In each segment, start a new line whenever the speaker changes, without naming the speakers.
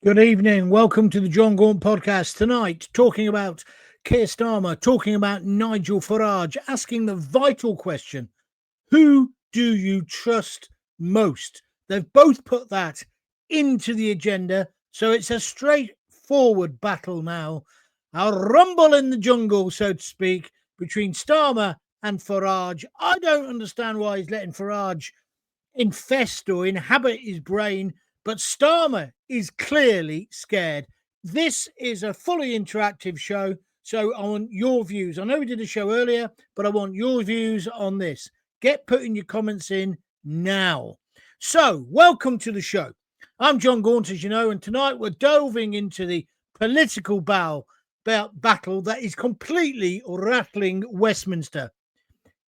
Good evening. Welcome to the John Gaunt podcast. Tonight, talking about Keir Starmer, talking about Nigel Farage, asking the vital question: who do you trust most? They've both put that into the agenda, so it's a straightforward battle now. A rumble in the jungle, so to speak, between Starmer and Farage. I don't understand why he's letting Farage infest or inhabit his brain, but Starmer is clearly scared. This is a fully interactive show, so I want your views. I know we did a show earlier, but I want your views on this. Get putting your comments in now. So, welcome to the show. I'm John Gaunt, as you know, and tonight we're delving into the political battle that is completely rattling Westminster.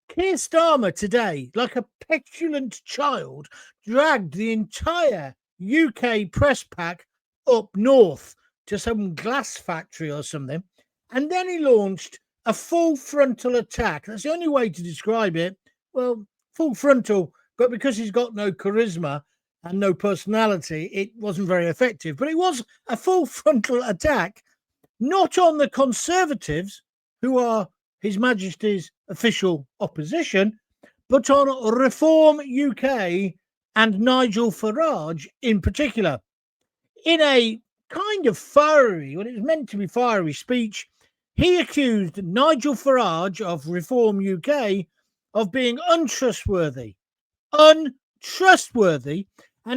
Keir Starmer today, like a petulant child, dragged the entire UK press pack up north to some glass factory or something, and then he launched a full frontal attack. That's the only way to describe it. Well, full frontal, but because he's got no charisma and no personality, it wasn't very effective. But it was a full frontal attack, not on the Conservatives, who are His Majesty's official opposition, but on Reform UK and Nigel Farage in particular. In a kind of fiery, when it was meant to be fiery speech, he accused Nigel Farage of Reform UK of being untrustworthy, and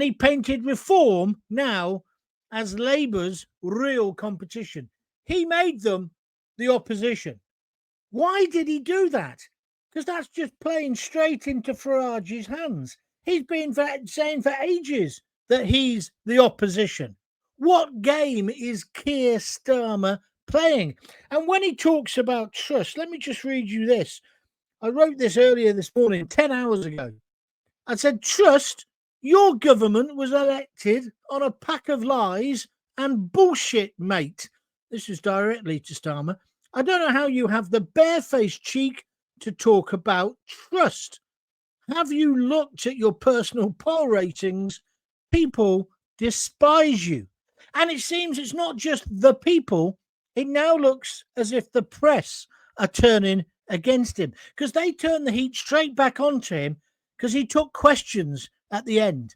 he painted Reform now as Labour's real competition. He made them the opposition. Why did he do that? Because that's just playing straight into Farage's hands. He's been saying for ages that he's the opposition. What game is Keir Starmer playing? And when he talks about trust, let me just read you this. I wrote this earlier this morning, 10 hours ago. I said, trust, your government was elected on a pack of lies and bullshit, mate. This is directly to Starmer. I don't know how you have the barefaced cheek to talk about trust. Have you looked at your personal poll ratings? People despise you. And it seems it's not just the people. It now looks as if the press are turning against him, because they turned the heat straight back onto him because he took questions at the end.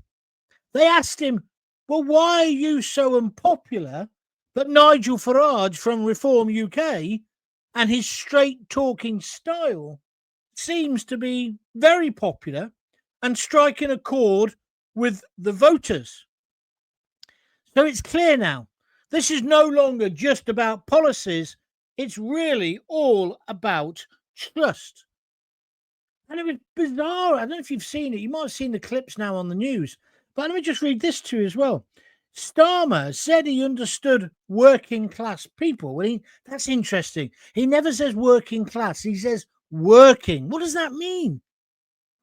They asked him, well, why are you so unpopular that Nigel Farage from Reform UK and his straight talking style seems to be very popular and striking a chord with the voters? So it's clear now, this is no longer just about policies, it's really all about trust. And it was bizarre. I don't know if you've seen it. You might have seen the clips now on the news. But let me just read this to you as well. Starmer said he understood working class people. Well, that's interesting. He never says working class. He says working. What does that mean?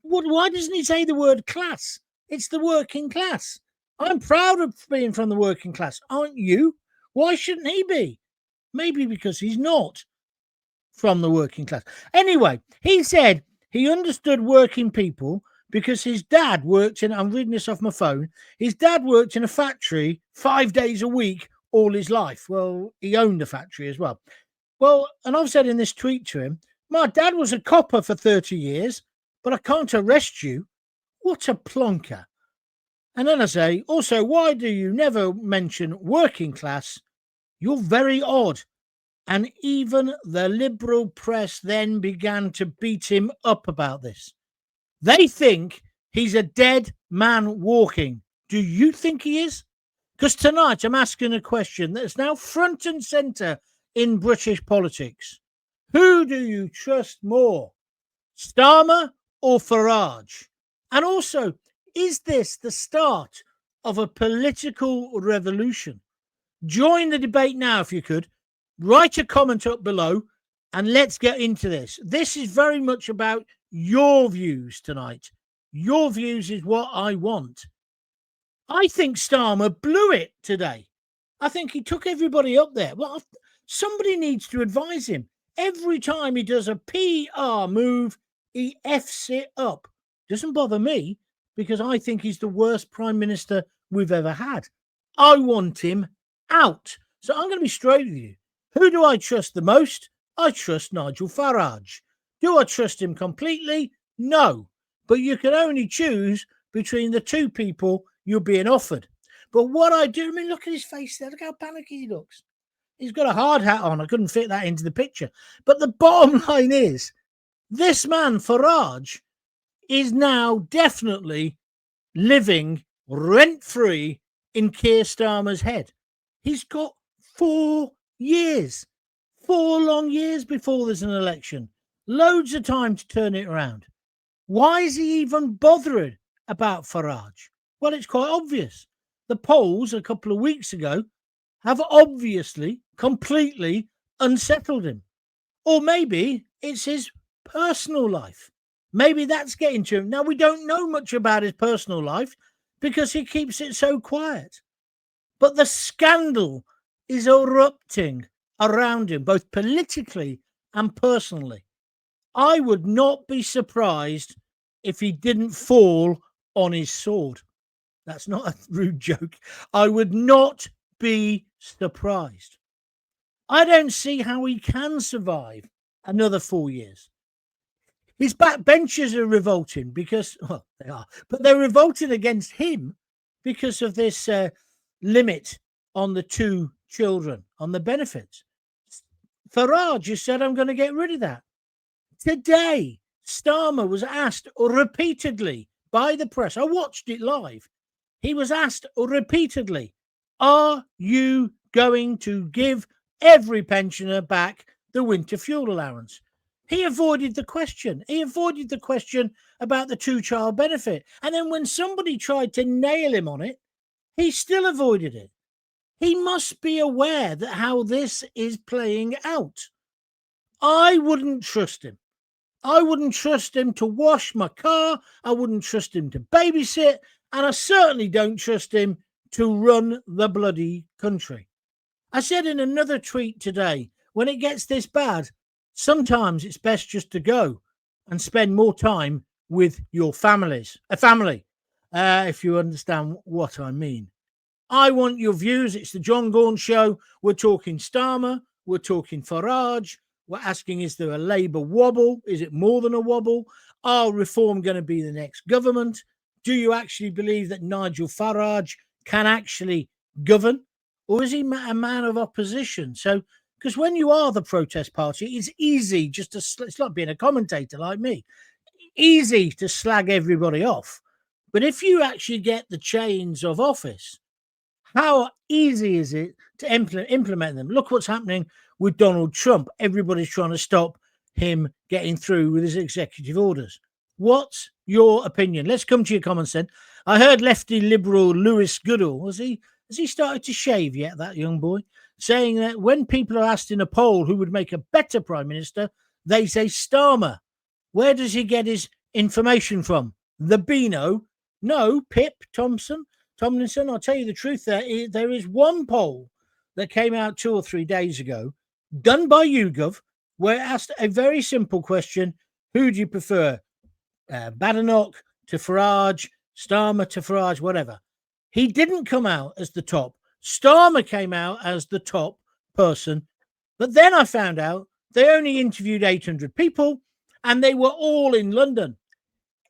Why doesn't he say the word class? It's the working class. I'm proud of being from the working class. Aren't you? Why shouldn't he be? Maybe because he's not from the working class. Anyway, he said he understood working people because his dad worked in, I'm reading this off my phone, his dad worked in a factory 5 days a week all his life. Well, he owned a factory as well. Well, and I've said in this tweet to him, my dad was a copper for 30 years, but I can't arrest you. What a plonker. And then I say, also, why do you never mention working class? You're very odd. And even the liberal press then began to beat him up about this. They think he's a dead man walking. Do you think he is? Because tonight I'm asking a question that's now front and centre in British politics. Who do you trust more, Starmer or Farage? And also, is this the start of a political revolution? Join the debate now if you could. Write a comment up below and let's get into this. This is very much about your views tonight. Your views is what I want. I think Starmer blew it today. I think he took everybody up there. Well, somebody needs to advise him. Every time he does a PR move, he F's it up. Doesn't bother me because I think he's the worst prime minister we've ever had. I want him out. So I'm going to be straight with you. Who do I trust the most? I trust Nigel Farage. Do I trust him completely? No. But you can only choose between the two people you're being offered. But what I do, I mean, look at his face there. Look how panicky he looks. He's got a hard hat on. I couldn't fit that into the picture. But the bottom line is, this man, Farage, is now definitely living rent-free in Keir Starmer's head. He's got 4 years, 4 long years before there's an election. Loads of time to turn it around. Why is he even bothering about Farage? Well, it's quite obvious. The polls a couple of weeks ago have obviously completely unsettled him. Or maybe it's his personal life. Maybe that's getting to him. Now, we don't know much about his personal life because he keeps it so quiet. But the scandal is erupting around him, both politically and personally. I would not be surprised if he didn't fall on his sword. That's not a rude joke. I would not be surprised. I don't see how he can survive another 4 years. His backbenchers are revolting because, well, they are, but they're revolting against him because of this limit on the 2 children, on the benefits. Farage has said, I'm going to get rid of that. Today, Starmer was asked repeatedly by the press. I watched it live. He was asked repeatedly, are you going to give every pensioner back the winter fuel allowance? He avoided the question. He avoided the question about the 2-child benefit. And then when somebody tried to nail him on it, he still avoided it. He must be aware that how this is playing out. I wouldn't trust him. I wouldn't trust him to wash my car. I wouldn't trust him to babysit. And I certainly don't trust him to run the bloody country. I said in another tweet today, when it gets this bad, sometimes it's best just to go and spend more time with your family, if you understand what I mean. I want your views. It's the John Gaunt Show. We're talking Starmer. We're talking Farage. We're asking, is there a Labour wobble? Is it more than a wobble? Are Reform going to be the next government? Do you actually believe that Nigel Farage can actually govern? Or is he a man of opposition? So, because when you are the protest party, it's easy just to, it's like being a commentator like me, easy to slag everybody off. But if you actually get the chains of office, how easy is it to implement them? Look what's happening with Donald Trump. Everybody's trying to stop him getting through with his executive orders. What's your opinion? Let's come to your comments then. I heard lefty liberal Lewis Goodall, has he started to shave yet, that young boy? Saying that when people are asked in a poll who would make a better prime minister, they say Starmer. Where does he get his information from? The Beano? No, Pip Tomlinson, I'll tell you the truth. There is one poll that came out 2 or 3 days ago, done by YouGov, where it asked a very simple question: who do you prefer, Badenoch to Farage, Starmer to Farage, whatever? He didn't come out as the top. Starmer came out as the top person, but then I found out they only interviewed 800 people, and they were all in London.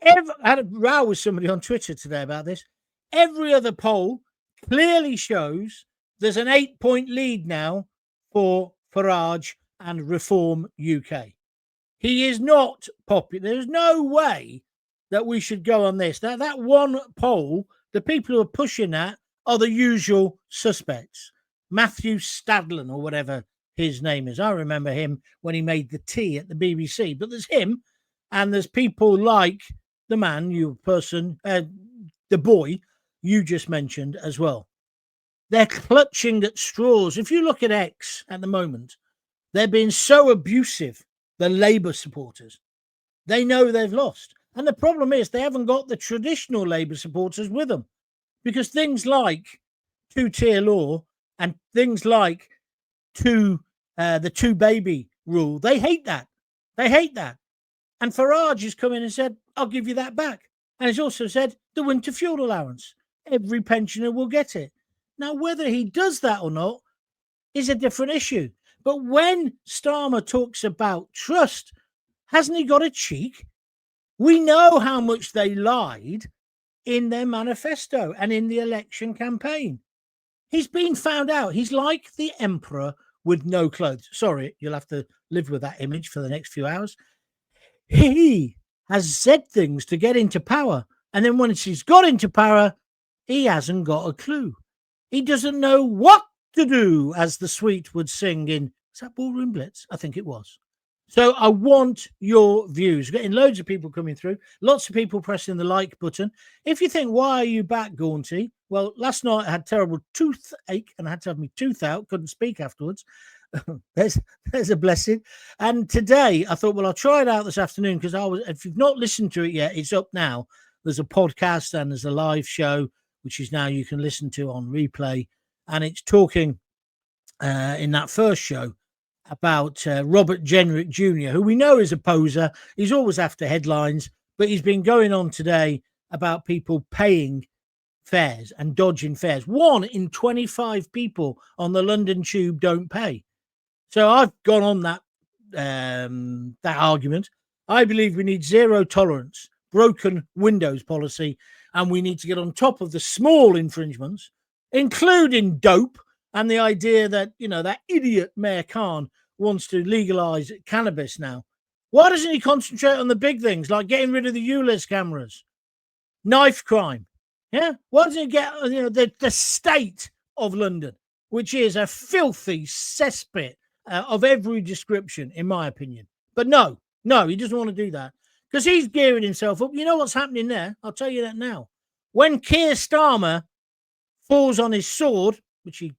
I had a row with somebody on Twitter today about this. Every other poll clearly shows there's an 8-point lead now for Farage and Reform UK. He is not popular. There's no way that we should go on this. That one poll, the people who are pushing that are the usual suspects. Matthew Stadlen, or whatever his name is. I remember him when he made the tea at the BBC. But there's him, and there's people like the man, the boy you just mentioned as well. They're clutching at straws. If you look at X at the moment, they're being so abusive, the Labour supporters. They know they've lost. And the problem is they haven't got the traditional Labour supporters with them, because things like two-tier law and things like the two-baby rule, they hate that. They hate that. And Farage has come in and said, I'll give you that back. And he's also said the winter fuel allowance. Every pensioner will get it. Now, whether he does that or not is a different issue. But when Starmer talks about trust, hasn't he got a cheek? We know how much they lied in their manifesto and in the election campaign. He's been found out. He's like the emperor with no clothes. Sorry, you'll have to live with that image for the next few hours. He has said things to get into power. And then once he's got into power, he hasn't got a clue. He doesn't know what to do, as the Sweet would sing in, is that Ballroom Blitz? I think it was. So I want your views. Getting loads of people coming through, lots of people pressing the like button. If you think, why are you back, Gaunty? Well, last night I had terrible toothache and I had to have my tooth out, couldn't speak afterwards. there's a blessing. And today I thought, well, I'll try it out this afternoon, because if you've not listened to it yet, it's up now. There's a podcast and there's a live show, which is now you can listen to on replay. And it's talking in that first show about Robert Jenrick Jr., who we know is a poser. He's always after headlines, but he's been going on today about people paying fares and dodging fares. 1 in 25 people on the London Tube don't pay. So I've gone on that argument. I believe we need zero tolerance, broken windows policy, and we need to get on top of the small infringements, including dope, and the idea that, that idiot Mayor Khan wants to legalise cannabis now. Why doesn't he concentrate on the big things, like getting rid of the ULEZ cameras, knife crime? Yeah, why doesn't he get, the state of London, which is a filthy cesspit of every description, in my opinion. But no, he doesn't want to do that, because he's gearing himself up. You know what's happening there? I'll tell you that now. When Keir Starmer falls on his sword, which he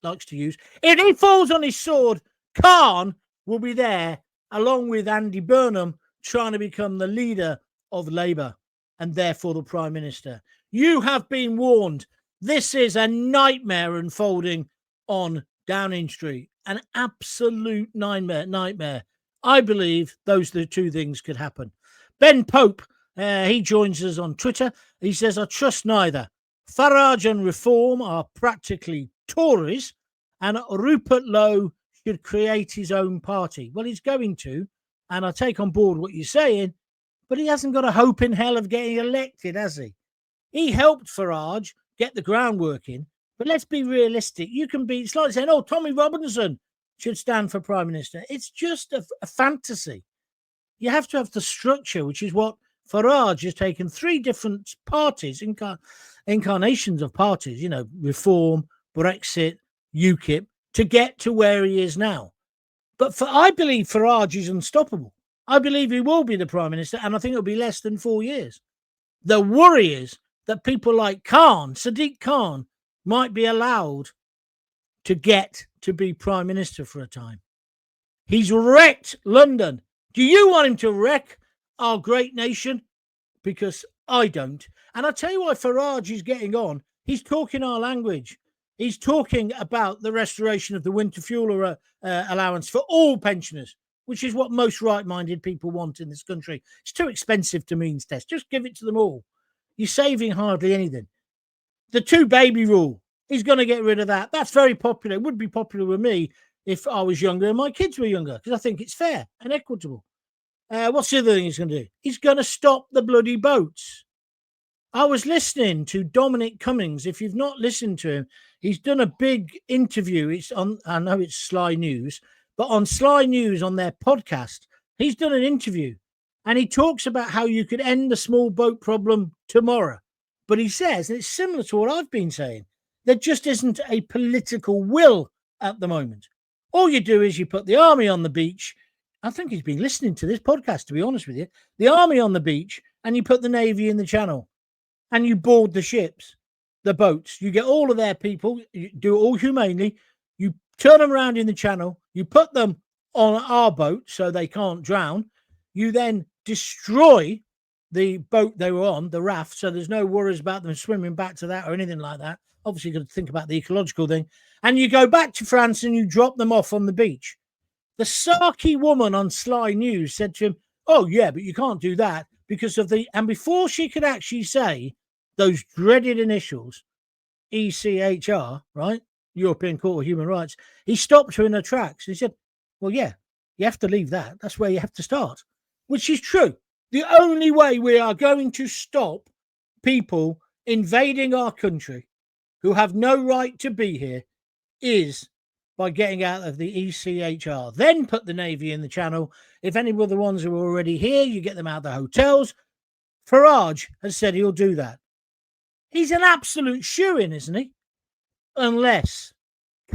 likes to use, if he falls on his sword, Khan will be there along with Andy Burnham, trying to become the leader of Labour and therefore the Prime Minister. You have been warned. This is a nightmare unfolding on Downing Street. An absolute nightmare. I believe those are the two things could happen. Ben Pope, he joins us on Twitter. He says, I trust neither. Farage and Reform are practically Tories, and Rupert Lowe should create his own party. Well, he's going to, and I take on board what you're saying, but he hasn't got a hope in hell of getting elected, has he? He helped Farage get the groundwork in, but let's be realistic. It's like saying, Tommy Robinson should stand for Prime Minister. It's just a fantasy. You have to have the structure, which is what Farage has taken 3 different parties, incarnations of parties, Reform, Brexit, UKIP, to get to where he is now. But I believe Farage is unstoppable. I believe he will be the Prime Minister, and I think it'll be less than 4 years. The worry is that people like Sadiq Khan, might be allowed to get to be Prime Minister for a time. He's wrecked London. Do you want him to wreck our great nation? Because I don't. And I'll tell you why Farage is getting on. He's talking our language. He's talking about the restoration of the winter fuel allowance for all pensioners, which is what most right-minded people want in this country. It's too expensive to means test. Just give it to them all. You're saving hardly anything. The 2-baby rule, he's going to get rid of that. That's very popular. It would be popular with me if I was younger and my kids were younger, because I think it's fair and equitable. What's the other thing he's going to do? He's going to stop the bloody boats. I was listening to Dominic Cummings. If you've not listened to him, he's done a big interview. I know it's Sly News, but on Sly News, on their podcast, he's done an interview, and he talks about how you could end the small boat problem tomorrow. But he says, and it's similar to what I've been saying, there just isn't a political will at the moment. All you do is you put the army on the beach. I think he's been listening to this podcast, to be honest with you. The army on the beach, and you put the navy in the channel, and you board the ships, the boats. You get all of their people, you do it all humanely. You turn them around in the channel. You put them on our boat so they can't drown. You then destroy the boat they were on, the raft, so there's no worries about them swimming back to that or anything like that. Obviously, you've got to think about the ecological thing. And you go back to France and you drop them off on the beach. The Sarky woman on Sly News said to him, oh, yeah, but you can't do that because of the... And before she could actually say those dreaded initials, ECHR, right, European Court of Human Rights, he stopped her in her tracks. He said, well, yeah, you have to leave that. That's where you have to start, which is true. The only way we are going to stop people invading our country who have no right to be here is by getting out of the ECHR. Then put the Navy in the channel. If any of the ones who are already here, you get them out of the hotels. Farage has said he'll do that. He's an absolute shoo-in, isn't he? Unless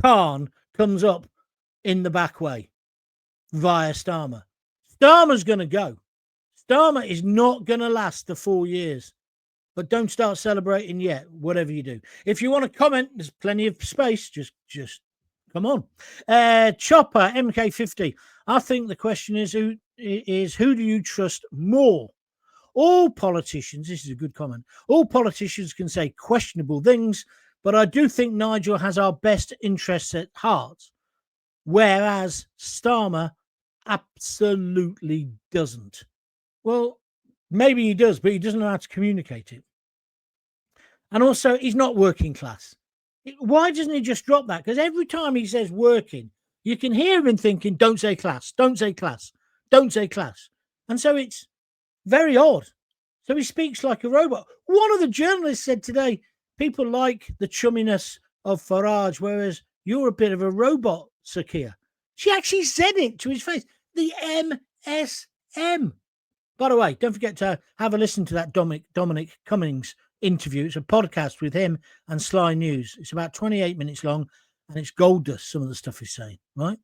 Khan comes up in the back way via Starmer. Starmer's going to go. Starmer is not going to last the 4 years. But don't start celebrating yet, whatever you do. If you want to comment, there's plenty of space. Just come on. Chopper, MK50. I think the question is who do you trust more? All politicians, this is a good comment, all politicians can say questionable things, but I do think Nigel has our best interests at heart, whereas Starmer absolutely doesn't. Well, maybe he does, but he doesn't know how to communicate it. And also, he's not working class. Why doesn't he just drop that? Because every time he says working, you can hear him thinking, don't say class, don't say class, don't say class. And so it's very odd. So he speaks like a robot. One of the journalists said today, people like the chumminess of Farage, whereas you're a bit of a robot, Sir Keir. She actually said it to his face. The MSM. By the way, don't forget to have a listen to that Dominic Cummings interview. It's a podcast with him and Sly News. It's about 28 minutes long, and it's gold dust, some of the stuff he's saying, right?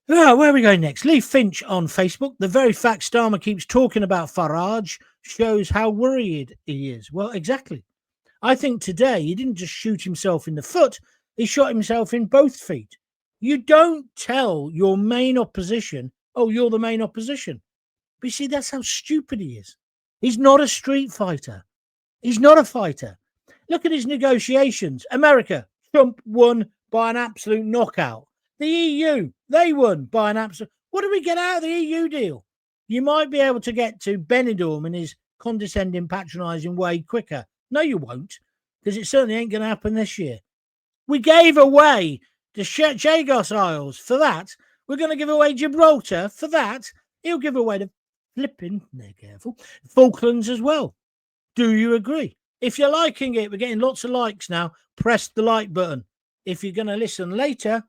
Oh, where are we going next? Lee Finch on Facebook. The very fact Starmer keeps talking about Farage shows how worried he is. Well, exactly. I think today he didn't just shoot himself in the foot, he shot himself in both feet. You don't tell your main opposition, oh, you're the main opposition. But you see, that's how stupid he is. He's not a street fighter. He's not a fighter. Look at his negotiations. America, Trump won by an absolute knockout. The EU, they won by an absolute... What do we get out of the EU deal? You might be able to get to Benidorm in his condescending, patronising way quicker. No, you won't, because it certainly ain't going to happen this year. We gave away the Chagos Isles for that. We're going to give away Gibraltar for that. He'll give away the flipping, careful, Falklands as well. Do you agree? If you're liking it, we're getting lots of likes now. Press the like button. If you're going to listen later,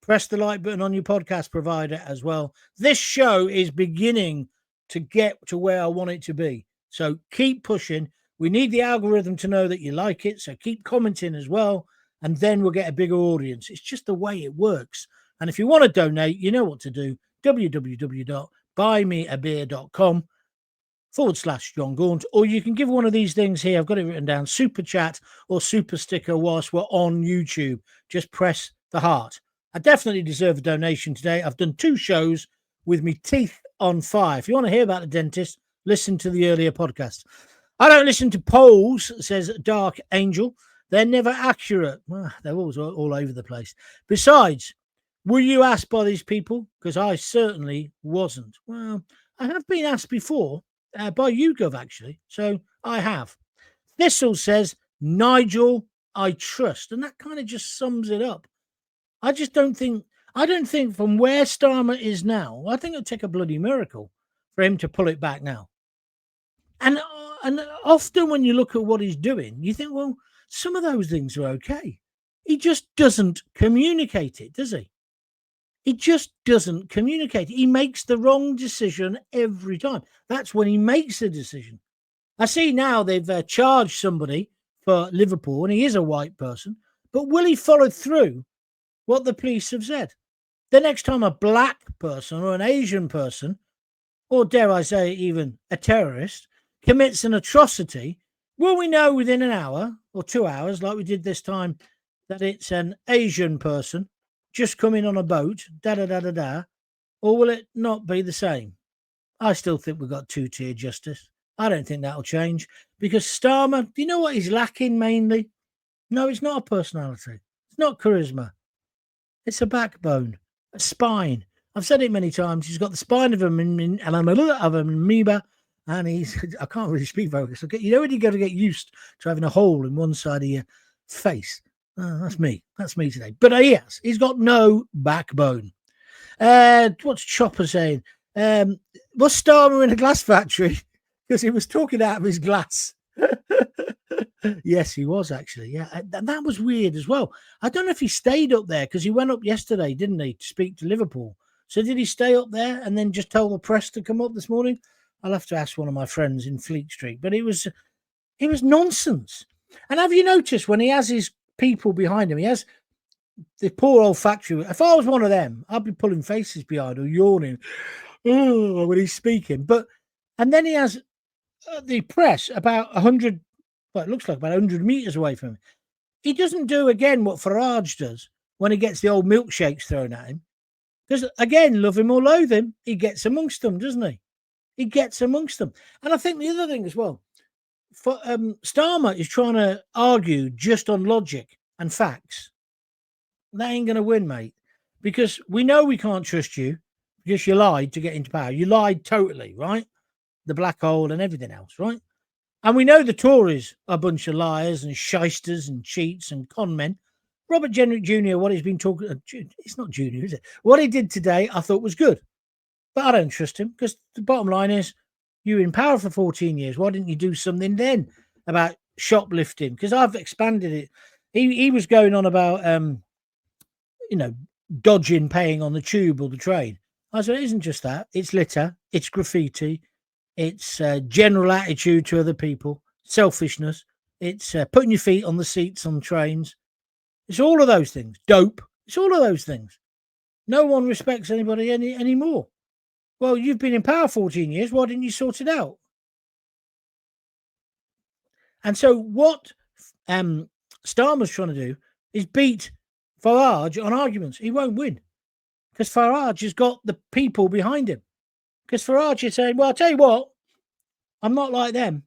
press the like button on your podcast provider as well. This show is beginning to get to where I want it to be. So keep pushing. We need the algorithm to know that you like it. So keep commenting as well. And then we'll get a bigger audience. It's just the way it works. And if you want to donate, you know what to do. www.buymeabeer.com/John Gaunt, or you can give one of these things here. I've got it written down, super chat or super sticker whilst we're on YouTube. Just press the heart. I definitely deserve a donation today. I've done 2 shows with me teeth on fire. If you want to hear about the dentist, listen to the earlier podcast. I don't listen to polls, says Dark Angel. They're never accurate. Well, they're always all over the place. Besides, were you asked by these people? Because I certainly wasn't. Well, I have been asked before. By YouGov, actually. So I have. Thistle says, Nigel, I trust. And that kind of just sums it up. I don't think from where Starmer is now, I think it'll take a bloody miracle for him to pull it back now. And often when you look at what he's doing, you think, well, some of those things are okay. He just doesn't communicate it, does he? He just doesn't communicate. He makes the wrong decision every time. That's when he makes a decision. I see now they've charged somebody for Liverpool, and he is a white person, but will he follow through what the police have said? The next time a black person or an Asian person, or dare I say even a terrorist, commits an atrocity, will we know within an hour or 2 hours, like we did this time, that it's an Asian person just coming on a boat, or will it not be the same? I still think we've got 2-tier justice. I don't think that'll change, because Starmer, do you know what he's lacking mainly? No, it's not a personality. It's not charisma. It's a backbone, a spine. I've said it many times. He's got the spine of an amoeba, and I can't really speak very well. You know when you got to get used to having a hole in one side of your face. That's me. That's me today. But he's got no backbone. What's Chopper saying? Was Starmer in a glass factory? Because he was talking out of his glass. Yes, he was actually. Yeah, and that was weird as well. I don't know if he stayed up there because he went up yesterday, didn't he, to speak to Liverpool? So did he stay up there and then just tell the press to come up this morning? I'll have to ask one of my friends in Fleet Street. But it was nonsense. And have you noticed when he has his people behind him, he has the poor old factory. If I was one of them, I'd be pulling faces behind or yawning when he's speaking. And then he has the press about 100, well, it looks like about 100 meters away from him. He doesn't do again what Farage does when he gets the old milkshakes thrown at him. Because again, love him or loathe him, he gets amongst them, doesn't he? He gets amongst them. And I think the other thing as well, for Starmer is trying to argue just on logic and facts. That ain't going to win, mate, because we know we can't trust you because you lied to get into power. You lied totally, right? The black hole and everything else, right? And we know the Tories are a bunch of liars and shysters and cheats and con men. Robert Jenrick Jr., what he's been talking, it's not Junior, is it? What he did today, I thought was good. But I don't trust him because the bottom line is, you were in power for 14 years. Why didn't you do something then about shoplifting? Because I've expanded it. He was going on about, dodging paying on the tube or the train. I said, it isn't just that. It's litter. It's graffiti. It's general attitude to other people. Selfishness. It's putting your feet on the seats on trains. It's all of those things. Dope. It's all of those things. No one respects anybody anymore. Well, you've been in power 14 years. Why didn't you sort it out? And so what Starmer's trying to do is beat Farage on arguments. He won't win because Farage has got the people behind him. Because Farage is saying, well, I'll tell you what, I'm not like them.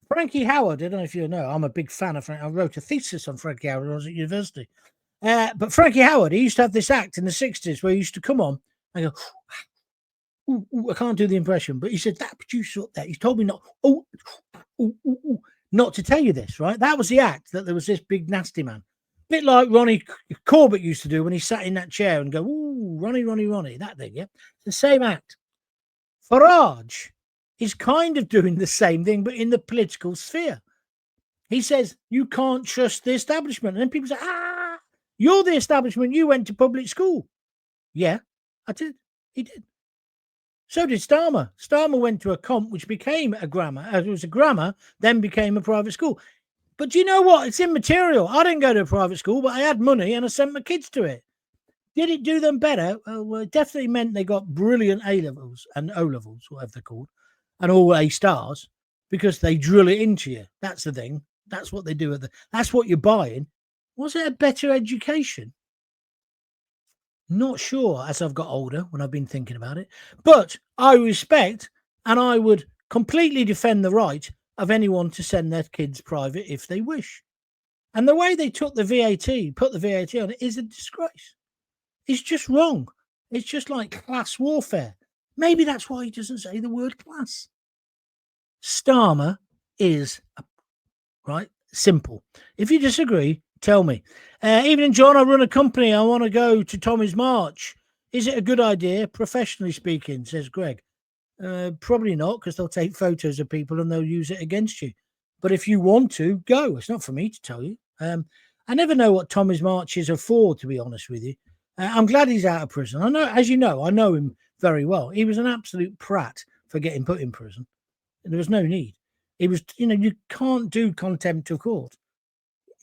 Frankie Howard, I don't know if you know, I'm a big fan of Frankie. I wrote a thesis on Frankie Howard when I was at university. But Frankie Howard, he used to have this act in the 60s where he used to come on and go, I can't do the impression, but he said, that producer up there, he's told me not, not to tell you this, right? That was the act, that there was this big nasty man. A bit like Ronnie Corbett used to do when he sat in that chair and go, ooh, Ronnie, that thing, yeah? It's the same act. Farage is kind of doing the same thing, but in the political sphere. He says, you can't trust the establishment. And then people say, you're the establishment. You went to public school. Yeah, I did. He did. So did Starmer. Starmer went to a comp which became a grammar. It was a grammar, then became a private school. But do you know what? It's immaterial. I didn't go to a private school, but I had money and I sent my kids to it. Did it do them better? Well, it definitely meant they got brilliant A-levels and O-levels, whatever they're called, and all A stars, because they drill it into you. That's the thing. That's what they do. That's what you're buying. Was it a better education? Not sure as I've got older when I've been thinking about it. But I respect and I would completely defend the right of anyone to send their kids private if they wish. And the way they took the VAT, put the VAT on it, is a disgrace. It's just wrong. It's just like class warfare. Maybe that's why he doesn't say the word class. Starmer is, right, simple. If you disagree, tell me. Evening, John, I run a company. I want to go to Tommy's March. Is it a good idea, professionally speaking, says Greg? Probably not, because they'll take photos of people and they'll use it against you. But if you want to, go. It's not for me to tell you. I never know what Tommy's marches are for, to be honest with you. I'm glad he's out of prison. I know, as you know, I know him very well. He was an absolute prat for getting put in prison. There was no need. He was, you can't do contempt of court.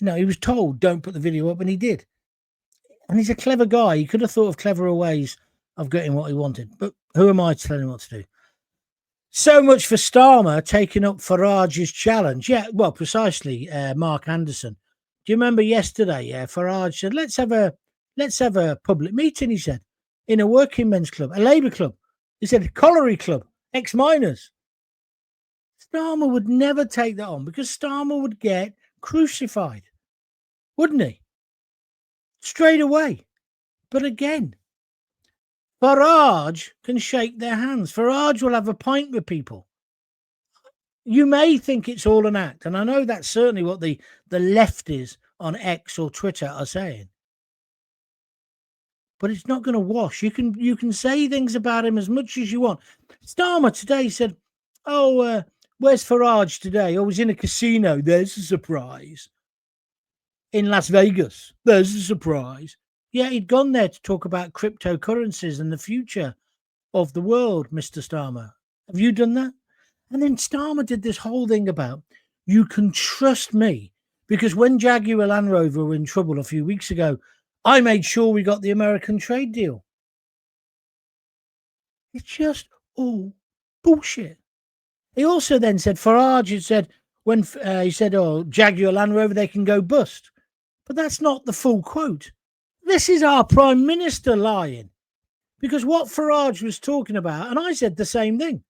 He was told, don't put the video up, and he did. And he's a clever guy. He could have thought of cleverer ways of getting what he wanted. But who am I to tell him what to do? So much for Starmer taking up Farage's challenge. Yeah, well, precisely, Mark Anderson. Do you remember yesterday? Farage said, let's have a public meeting, he said, in a working men's club, a Labour club. He said, a colliery club, ex-miners. Starmer would never take that on because Starmer would get crucified, wouldn't he? Straight away. But again, Farage can shake their hands. Farage will have a pint with people. You may think it's all an act, and I know that's certainly what the left is on X or Twitter are saying. But it's not going to wash. You can say things about him as much as you want. Starmer today said, "Oh, where's Farage today? Oh, he's in a casino. There's a surprise. In Las Vegas. There's a surprise." Yeah, he'd gone there to talk about cryptocurrencies and the future of the world, Mr. Starmer. Have you done that? And then Starmer did this whole thing about, you can trust me, because when Jaguar Land Rover were in trouble a few weeks ago, I made sure we got the American trade deal. It's just all bullshit. He also then said, Farage had said, when he said, oh, Jaguar Land Rover, they can go bust. But that's not the full quote. This is our Prime Minister lying. Because what Farage was talking about, and I said the same thing,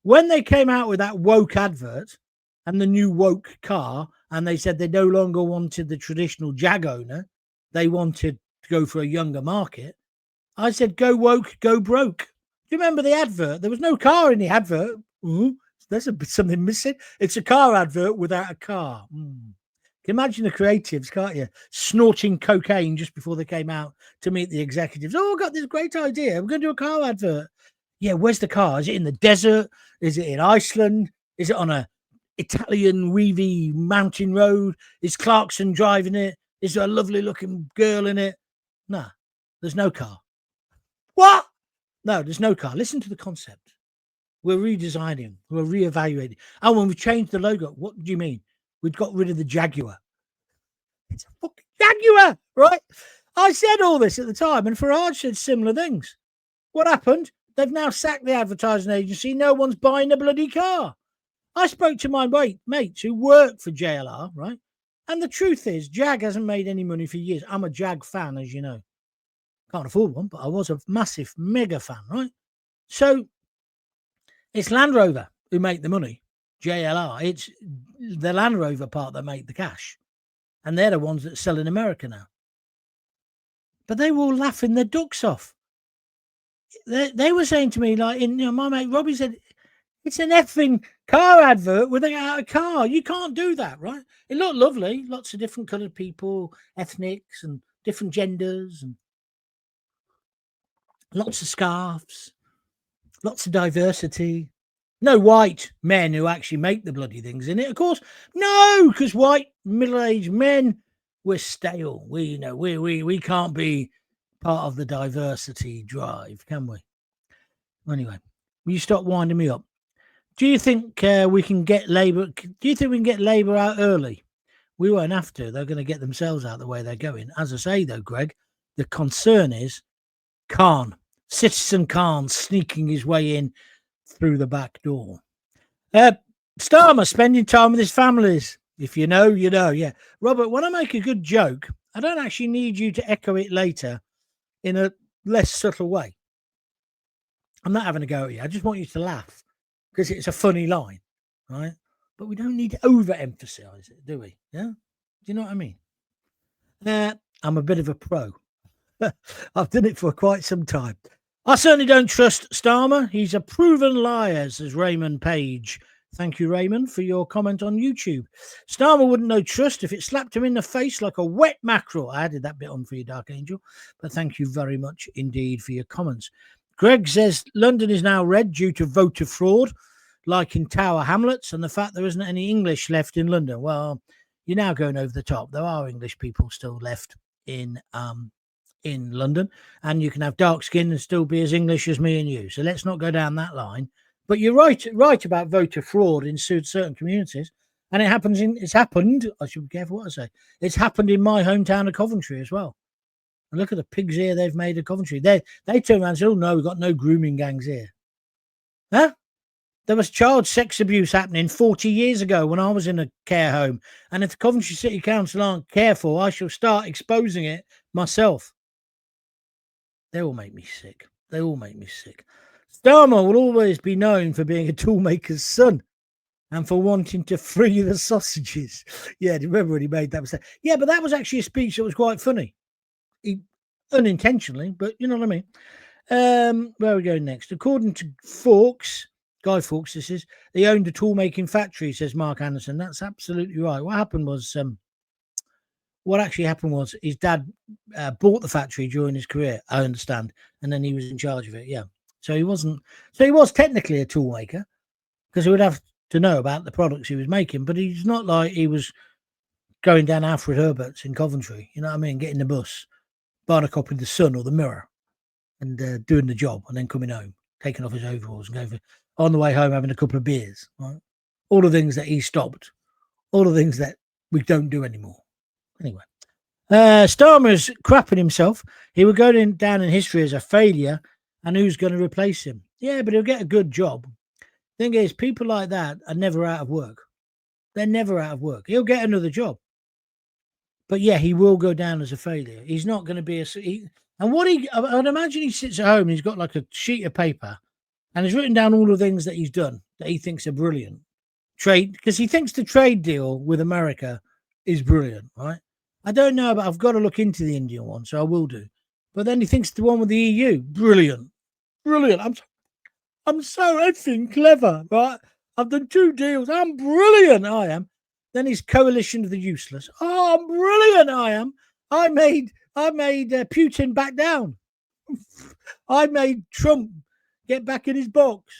when they came out with that woke advert and the new woke car, and they said they no longer wanted the traditional Jag owner, they wanted to go for a younger market, I said, go woke, go broke. Do you remember the advert? There was no car in the advert. Ooh, there's something missing. It's a car advert without a car. Can you imagine the creatives, can't you? Snorting cocaine just before they came out to meet the executives. Oh, I've got this great idea. We're going to do a car advert. Yeah, where's the car? Is it in the desert? Is it in Iceland? Is it on a Italian weavy mountain road? Is Clarkson driving it? Is there a lovely looking girl in it? No, there's no car. What? No, there's no car. Listen to the concept. We're redesigning. We're reevaluating. Oh, when we changed the logo, what do you mean? We'd got rid of the Jaguar. It's a fucking Jaguar, right? I said all this at the time, and Farage said similar things. What happened? They've now sacked the advertising agency. No one's buying a bloody car. I spoke to my mates who work for JLR, right? And the truth is, Jag hasn't made any money for years. I'm a Jag fan, as you know. Can't afford one, but I was a massive, mega fan, right? So it's Land Rover who make the money. JLR, it's the Land Rover part that make the cash. And they're the ones that sell in America now. But they were all laughing their ducks off. They were saying to me, like, my mate Robbie said, it's an effing car advert without a car. You can't do that, right? It looked lovely. Lots of different coloured people, ethnics and different genders and lots of scarves, lots of diversity. No white men who actually make the bloody things in it, of course. No, because white middle-aged men, we're stale. We can't be part of the diversity drive, can we? Anyway, will you stop winding me up? Do you think we can get Labour? Do you think we can get Labour out early? We won't have to. They're going to get themselves out the way they're going. As I say, though, Greg, the concern is Khan, Citizen Khan, sneaking his way in through the back door. Starmer spending time with his families. If you know, you know. Yeah. Robert, when I make a good joke, I don't actually need you to echo it later in a less subtle way. I'm not having a go at you. I just want you to laugh because it's a funny line, right? But we don't need to overemphasize it, do we? Yeah? Do you know what I mean? I'm a bit of a pro. I've done it for quite some time. I certainly don't trust Starmer. He's a proven liar, says Raymond Page. Thank you, Raymond, for your comment on YouTube. Starmer wouldn't know trust if it slapped him in the face like a wet mackerel. I added that bit on for you, Dark Angel. But thank you very much indeed for your comments. Greg says London is now red due to voter fraud, like in Tower Hamlets, and the fact there isn't any English left in London. Well, you're now going over the top. There are English people still left in London, and you can have dark skin and still be as English as me and you. So let's not go down that line. But you're right about voter fraud in certain communities, and it's happened. I should be careful what I say. It's happened in my hometown of Coventry as well. And look at the pigs here they've made of Coventry. They turn around and say, "Oh no, we've got no grooming gangs here." Huh? There was child sex abuse happening 40 years ago when I was in a care home, and if the Coventry City Council aren't careful, I shall start exposing it myself. They all make me sick. They all make me sick. Starmer will always be known for being a toolmaker's son and for wanting to free the sausages. Yeah, do you remember when he made that mistake? Yeah, but that was actually a speech that was quite funny. Unintentionally, but you know what I mean. Where are we going next? According to Guy Fawkes, this is, they owned a tool-making factory, says Mark Anderson. That's absolutely right. What happened was what actually happened was his dad bought the factory during his career, I understand, and then he was in charge of it. Yeah. So he wasn't. So he was technically a tool maker because he would have to know about the products he was making, but he's not like he was going down Alfred Herbert's in Coventry. You know what I mean? Getting the bus, buying a copy of the Sun or the Mirror, and doing the job, and then coming home, taking off his overalls and going on the way home having a couple of beers. Right? All the things that he stopped, all the things that we don't do anymore. Anyway, Starmer's crapping himself. He will go down in history as a failure, and who's going to replace him? Yeah, but he'll get a good job. Thing is, people like that are never out of work. They're never out of work. He'll get another job. But yeah, he will go down as a failure. He's not going to be I'd imagine he sits at home and he's got like a sheet of paper and he's written down all the things that he's done that he thinks are brilliant. Trade, because he thinks the trade deal with America is brilliant, right? I don't know, but I've got to look into the Indian one, so I will do. But then he thinks the one with the EU, brilliant. I'm so effing clever, right? I've done 2 deals. I'm brilliant, I am. Then his coalition of the useless. Oh, I'm brilliant, I am. I made Putin back down. I made Trump get back in his box.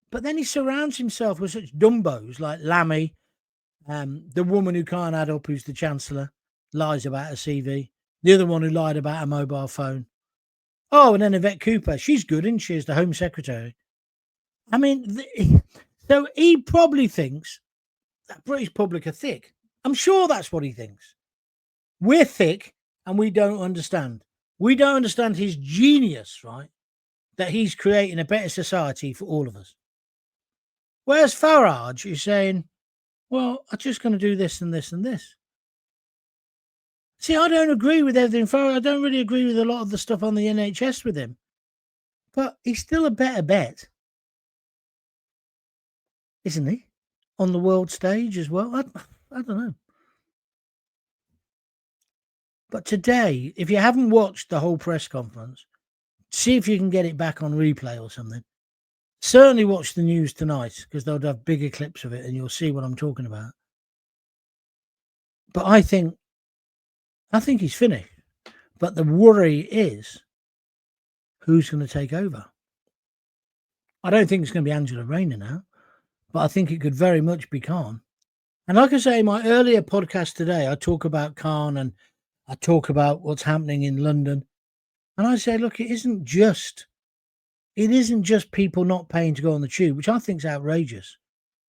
But then he surrounds himself with such dumbos like Lammy, the woman who can't add up, who's the Chancellor, lies about her CV. The other one who lied about her mobile phone. Oh, and then Yvette Cooper. She's good, isn't she, as the Home Secretary? I mean, so he probably thinks that British public are thick. I'm sure that's what he thinks. We're thick and we don't understand. We don't understand his genius, right? That he's creating a better society for all of us. Whereas Farage is saying, well, I'm just going to do this and this and this. See, I don't agree with everything. Farage, I don't really agree with a lot of the stuff on the NHS with him. But he's still a better bet, isn't he? On the world stage as well. I don't know. But today, if you haven't watched the whole press conference, see if you can get it back on replay or something. Certainly watch the news tonight because they'll have bigger clips of it and you'll see what I'm talking about. But I think he's finished. But the worry is who's going to take over. I don't think it's going to be Angela Rayner now, but I think it could very much be Khan. And like I say, in my earlier podcast today, I talk about Khan and I talk about what's happening in London. And I say, look, it isn't just people not paying to go on the tube, which I think is outrageous.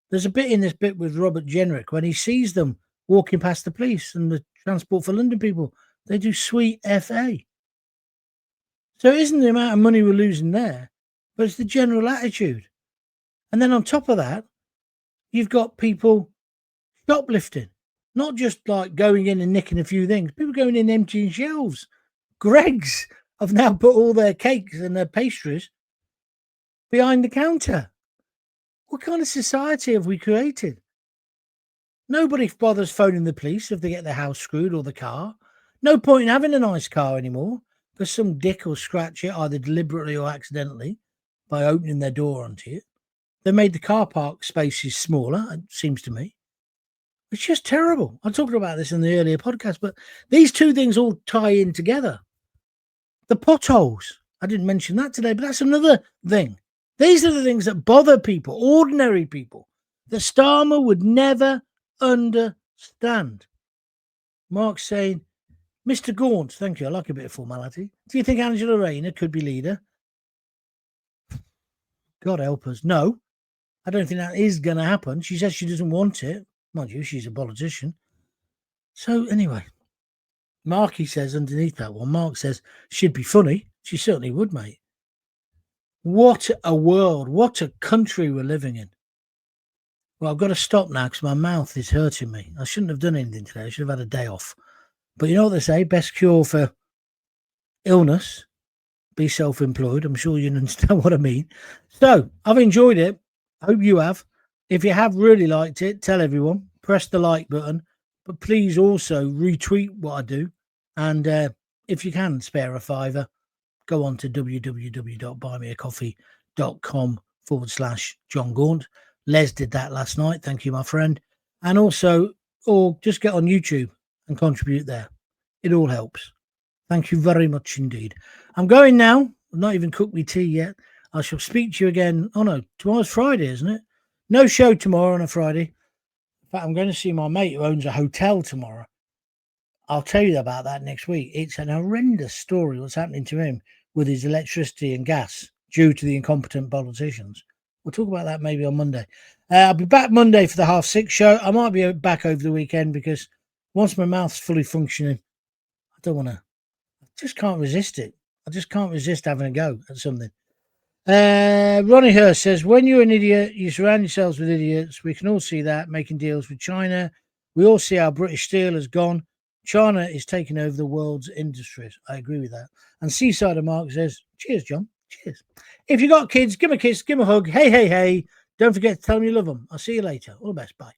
There's a bit in this bit with Robert Jenrick when he sees them walking past the police and the Transport for London people. They do sweet FA. So it isn't the amount of money we're losing there, but it's the general attitude. And then on top of that, you've got people shoplifting, not just like going in and nicking a few things. People going in emptying shelves. Greggs have now put all their cakes and their pastries behind the counter. What kind of society have we created? Nobody bothers phoning the police if they get their house screwed or the car. No point in having a nice car anymore because some dick will scratch it either deliberately or accidentally by opening their door onto it. They made the car park spaces smaller, it seems to me. It's just terrible. I talked about this in the earlier podcast, but these two things all tie in together. The potholes. I didn't mention that today, but that's another thing. These are the things that bother people, ordinary people, that Starmer would never understand. Mark's saying, Mr. Gaunt, thank you. I like a bit of formality. Do you think Angela Rayner could be leader? God help us. No, I don't think that is going to happen. She says she doesn't want it. Mind you, she's a politician. So anyway, Marky says underneath that one, Mark says, she'd be funny. She certainly would, mate. What a world. What a country we're living in. Well, I've got to stop now because my mouth is hurting me. I shouldn't have done anything today. I should have had a day off. But you know what they say? Best cure for illness, be self-employed. I'm sure you understand what I mean. So I've enjoyed it. I hope you have. If you have really liked it, tell everyone. Press the like button. But please also retweet what I do. And if you can spare a $5, go on to www.buymeacoffee.com/John Gaunt. Les did that last night. Thank you, my friend. And also or just get on YouTube and contribute there. It all helps. Thank you very much indeed. I'm going now. I've not even cooked my tea yet. I shall speak to you again. Oh no, tomorrow's Friday, isn't it? No show tomorrow on a Friday. In fact, I'm going to see my mate who owns a hotel tomorrow. I'll tell you about that next week. It's an horrendous story what's happening to him with his electricity and gas due to the incompetent politicians. We'll talk about that maybe on Monday. I'll be back Monday for the 6:30 show. I might be back over the weekend because once my mouth's fully functioning, I don't want to. I just can't resist it. I just can't resist having a go at something. Ronnie Hurst says, when you're an idiot, you surround yourselves with idiots. We can all see that, making deals with China. We all see how British steel has gone. China is taking over the world's industries. I agree with that. And Seasider Mark says, cheers, John. Cheers. If you got kids, give them a kiss, give them a hug. Hey, hey, hey. Don't forget to tell them you love them. I'll see you later. All the best. Bye.